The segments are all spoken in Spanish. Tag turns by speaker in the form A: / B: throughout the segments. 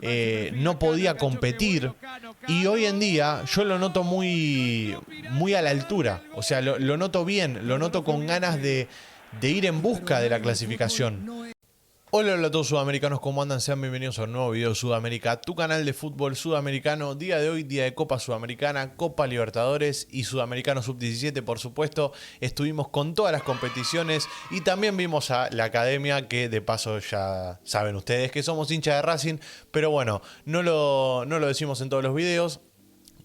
A: no podía competir, y hoy en día yo lo noto muy a la altura. O sea, lo noto bien, lo noto con ganas de ir en busca de la clasificación. Hola, hola a todos sudamericanos, ¿cómo andan? Sean bienvenidos a un nuevo video de Sudamérica, tu canal de fútbol sudamericano. Día de hoy, día de Copa Sudamericana, Copa Libertadores y Sudamericano Sub-17, por supuesto. Estuvimos con todas las competiciones y también vimos a la academia, que de paso ya saben ustedes que somos hinchas de Racing, pero bueno, no lo decimos en todos los videos.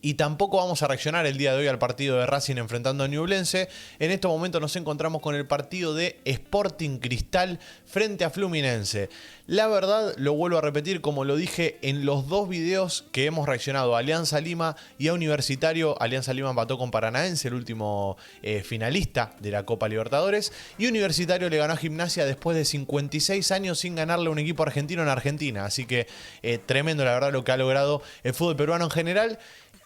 A: Y tampoco vamos a reaccionar el día de hoy al partido de Racing enfrentando a Ñublense. En estos momentos nos encontramos con el partido de Sporting Cristal frente a Fluminense. La verdad, lo vuelvo a repetir, como lo dije en los dos videos que hemos reaccionado, a Alianza Lima y a Universitario. Alianza Lima empató con Paranaense, el último finalista de la Copa Libertadores. Y Universitario le ganó a Gimnasia después de 56 años sin ganarle a un equipo argentino en Argentina. Así que tremendo, la verdad, lo que ha logrado el fútbol peruano en general.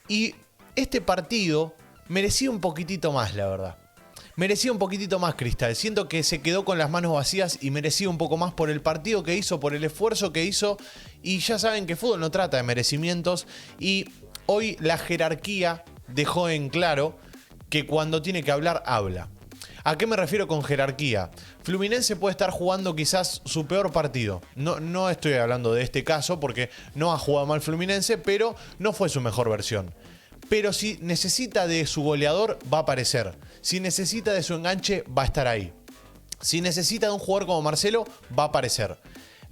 A: Y este partido merecía un poquitito más, la verdad. Merecía un poquitito más Cristal. Siento que se quedó con las manos vacías y merecía un poco más por el partido que hizo, por el esfuerzo que hizo. Y ya saben que fútbol no trata de merecimientos. Y hoy la jerarquía dejó en claro que cuando tiene que hablar, habla. ¿A qué me refiero con jerarquía? Fluminense puede estar jugando quizás su peor partido. No estoy hablando de este caso porque no ha jugado mal Fluminense, pero no fue su mejor versión. Pero si necesita de su goleador, va a aparecer. Si necesita de su enganche, va a estar ahí. Si necesita de un jugador como Marcelo, va a aparecer.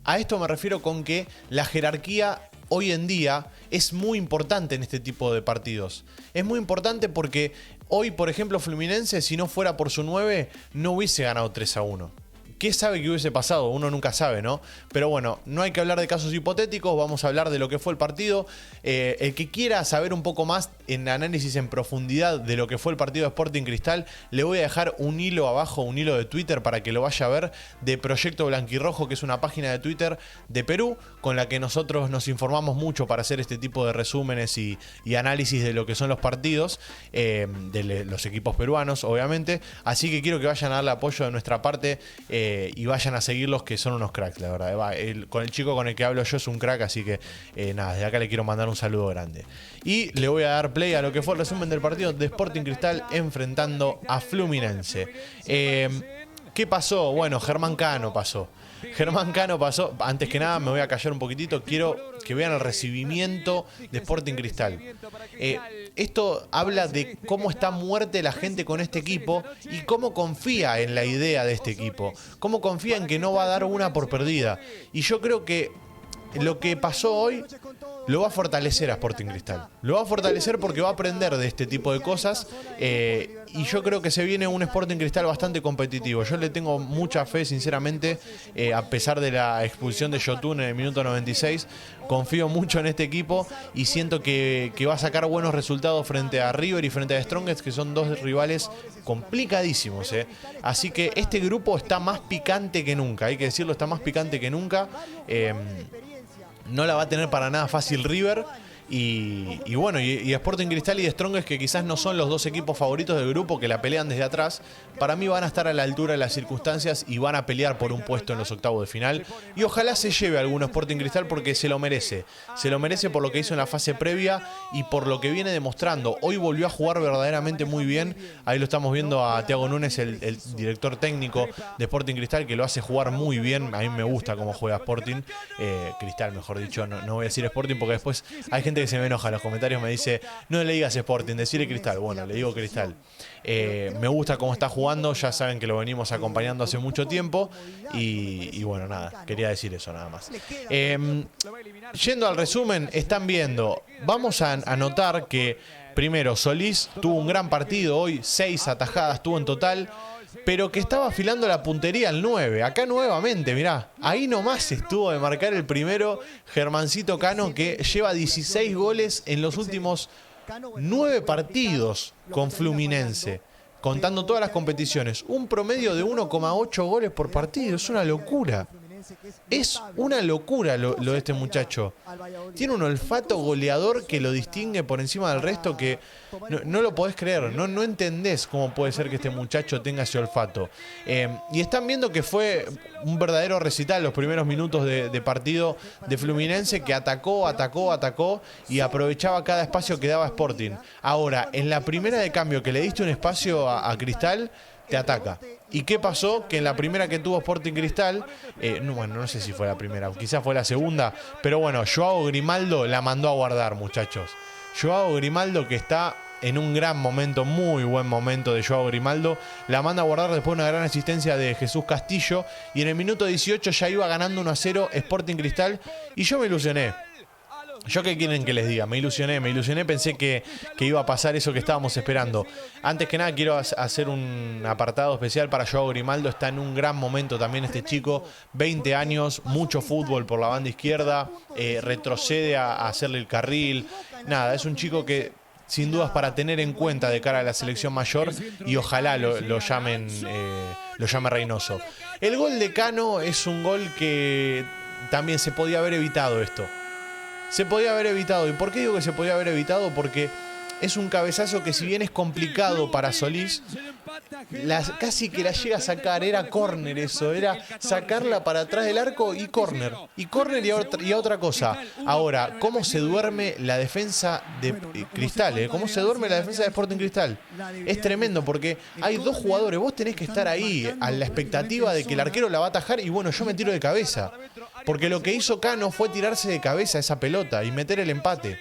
A: A esto me refiero con que la jerarquía hoy en día es muy importante en este tipo de partidos. Es muy importante porque hoy, por ejemplo, Fluminense, si no fuera por su 9, no hubiese ganado 3-1. ¿Qué sabe que hubiese pasado? Uno nunca sabe, ¿no? Pero bueno, no hay que hablar de casos hipotéticos, vamos a hablar de lo que fue el partido. El que quiera saber un poco más en análisis en profundidad de lo que fue el partido de Sporting Cristal, le voy a dejar un hilo abajo, un hilo de Twitter para que lo vaya a ver, de Proyecto Blanquirrojo, que es una página de Twitter de Perú, con la que nosotros nos informamos mucho para hacer este tipo de resúmenes y análisis de lo que son los partidos, de los equipos peruanos, obviamente. Así que quiero que vayan a darle apoyo de nuestra parte, y vayan a seguirlos, que son unos cracks, la verdad. Con el chico con el que hablo yo es un crack, así que nada, desde acá le quiero mandar un saludo grande. Y le voy a dar play a lo que fue el resumen del partido de Sporting Cristal enfrentando a Fluminense. ¿Qué pasó? Bueno, Germán Cano pasó. Germán Cano pasó. Antes que nada me voy a callar un poquitito. Quiero que vean el recibimiento de Sporting Cristal. Esto habla de cómo está muerte la gente con este equipo y cómo confía en la idea de este equipo. Cómo confía en que no va a dar una por perdida. Y yo creo que lo que pasó hoy lo va a fortalecer a Sporting Cristal. Lo va a fortalecer porque va a aprender de este tipo de cosas. Y yo creo que se viene un Sporting Cristal bastante competitivo. Yo le tengo mucha fe, sinceramente, a pesar de la expulsión de Yotun en el minuto 96. Confío mucho en este equipo y siento que va a sacar buenos resultados frente a River y frente a Strongest, que son dos rivales complicadísimos. Así que este grupo está más picante que nunca. Hay que decirlo, está más picante que nunca. No la va a tener para nada fácil River. Y bueno, y Sporting Cristal y Strongest, que quizás no son los dos equipos favoritos del grupo, que la pelean desde atrás, para mí van a estar a la altura de las circunstancias y van a pelear por un puesto en los octavos de final. Y ojalá se lleve alguno Sporting Cristal porque se lo merece. Se lo merece por lo que hizo en la fase previa y por lo que viene demostrando. Hoy volvió a jugar verdaderamente muy bien. Ahí lo estamos viendo a Thiago Núñez, el director técnico de Sporting Cristal, que lo hace jugar muy bien. A mí me gusta cómo juega Sporting Cristal, mejor dicho. No voy a decir Sporting porque después hay gente que se me enoja en los comentarios, me dice: no le digas Sporting, decirle Cristal. Bueno, le digo Cristal. Me gusta cómo está jugando, ya saben que lo venimos acompañando hace mucho tiempo y bueno, nada, quería decir eso nada más. Yendo al resumen, están viendo, vamos a notar que primero Solís tuvo un gran partido hoy, 6 atajadas tuvo en total, pero que estaba afilando la puntería al 9. Acá nuevamente, mirá, ahí nomás estuvo de marcar el primero Germancito Cano, que lleva 16 goles en los últimos 9 partidos con Fluminense, contando todas las competiciones. Un promedio de 1,8 goles por partido, es una locura. Es una locura lo de este muchacho. Tiene un olfato goleador que lo distingue por encima del resto que no lo podés creer. No entendés cómo puede ser que este muchacho tenga ese olfato. Y están viendo que fue un verdadero recital los primeros minutos de partido de Fluminense, que atacó y aprovechaba cada espacio que daba Sporting. Ahora, en la primera de cambio que le diste un espacio a Cristal, te ataca. ¿Y qué pasó? Que en la primera que tuvo Sporting Cristal, no sé si fue la primera, quizás fue la segunda, pero bueno, Joao Grimaldo la mandó a guardar, muchachos. Joao Grimaldo, que está en un gran momento, muy buen momento de Joao Grimaldo, la manda a guardar después de una gran asistencia de Jesús Castillo, y en el minuto 18 ya iba ganando 1-0 Sporting Cristal, y yo me ilusioné. ¿Yo qué quieren que les diga? Me ilusioné, pensé que iba a pasar eso que estábamos esperando. Antes que nada quiero hacer un apartado especial para Joao Grimaldo. Está en un gran momento también este chico, 20 años, mucho fútbol por la banda izquierda, retrocede a hacerle el carril. Nada, es un chico que sin dudas para tener en cuenta de cara a la selección mayor, y ojalá lo llame Reynoso. El gol de Cano es un gol que también se podía haber evitado esto. Se podía haber evitado. ¿Y por qué digo que se podía haber evitado? Porque es un cabezazo que, si bien es complicado para Solís, casi que la llega a sacar. Era córner eso, era sacarla para atrás del arco y córner. Y córner y a otra cosa. Ahora, ¿cómo se duerme la defensa de Cristal? ¿Cómo se duerme la defensa de Sporting Cristal? Es tremendo porque hay dos jugadores. Vos tenés que estar ahí a la expectativa de que el arquero la va a atajar, y bueno, yo me tiro de cabeza. Porque lo que hizo Cano fue tirarse de cabeza esa pelota y meter el empate.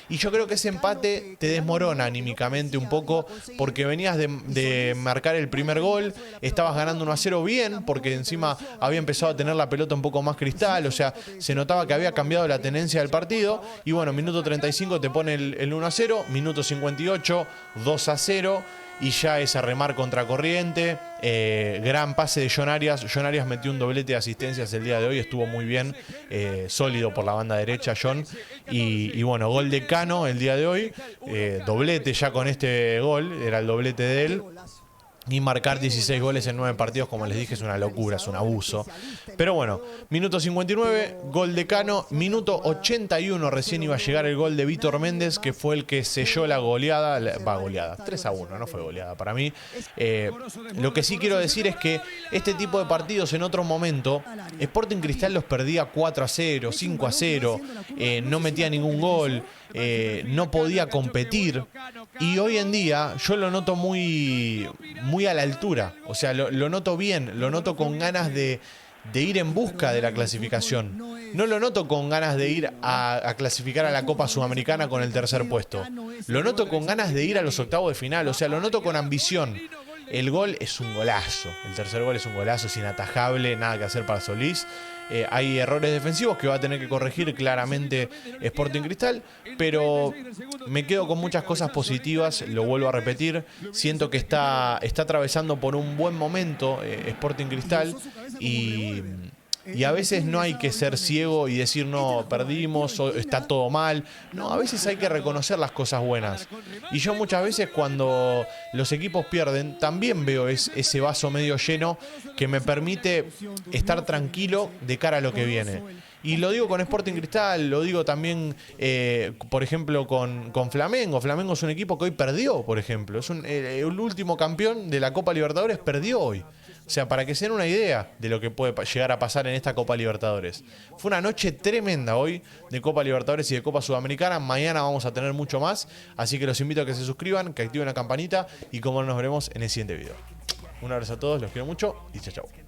A: Y yo creo que ese empate te desmorona anímicamente un poco, porque venías de marcar el primer gol, estabas ganando 1-0 bien, porque encima había empezado a tener la pelota un poco más Cristal, o sea, se notaba que había cambiado la tenencia del partido. Y bueno, minuto 35 te pone el 1-0, minuto 58, 2-0. Y ya es a remar contracorriente. Gran pase de John Arias. John Arias metió un doblete de asistencias el día de hoy. Estuvo muy bien. Sólido por la banda derecha, John. Y bueno, gol de Cano el día de hoy. Doblete ya con este gol. Era el doblete de él. Y marcar 16 goles en 9 partidos, como les dije, es una locura, es un abuso. Pero bueno, minuto 59, gol de Cano. Minuto 81, recién iba a llegar el gol de Víctor Méndez, que fue el que selló la goleada. Goleada, 3-1, no fue goleada para mí. Lo que sí quiero decir es que este tipo de partidos en otro momento, Sporting Cristal los perdía 4-0, 5-0, no metía ningún gol, no podía competir. Y hoy en día yo lo noto muy a la altura. O sea, lo noto bien, lo noto con ganas de ir en busca de la clasificación. No lo noto con ganas de ir a clasificar a la Copa Sudamericana con el tercer puesto. Lo noto con ganas de ir a los octavos de final. O sea, lo noto con ambición. El gol es un golazo. El tercer gol es un golazo, es inatajable, nada que hacer para Solís. Hay errores defensivos que va a tener que corregir claramente Sporting Cristal, pero me quedo con muchas cosas positivas, lo vuelvo a repetir. Siento que está atravesando por un buen momento Sporting Cristal, y a veces no hay que ser ciego y decir no, perdimos o está todo mal. No, a veces hay que reconocer las cosas buenas. Y yo muchas veces, cuando los equipos pierden, también veo ese vaso medio lleno que me permite estar tranquilo de cara a lo que viene. Y lo digo con Sporting Cristal, lo digo también, por ejemplo, con Flamengo. Flamengo es un equipo que hoy perdió, por ejemplo. Es el último campeón de la Copa Libertadores, perdió hoy. O sea, para que se den una idea de lo que puede llegar a pasar en esta Copa Libertadores. Fue una noche tremenda hoy de Copa Libertadores y de Copa Sudamericana. Mañana vamos a tener mucho más. Así que los invito a que se suscriban, que activen la campanita, y como nos veremos en el siguiente video. Un abrazo a todos, los quiero mucho y chao, chao.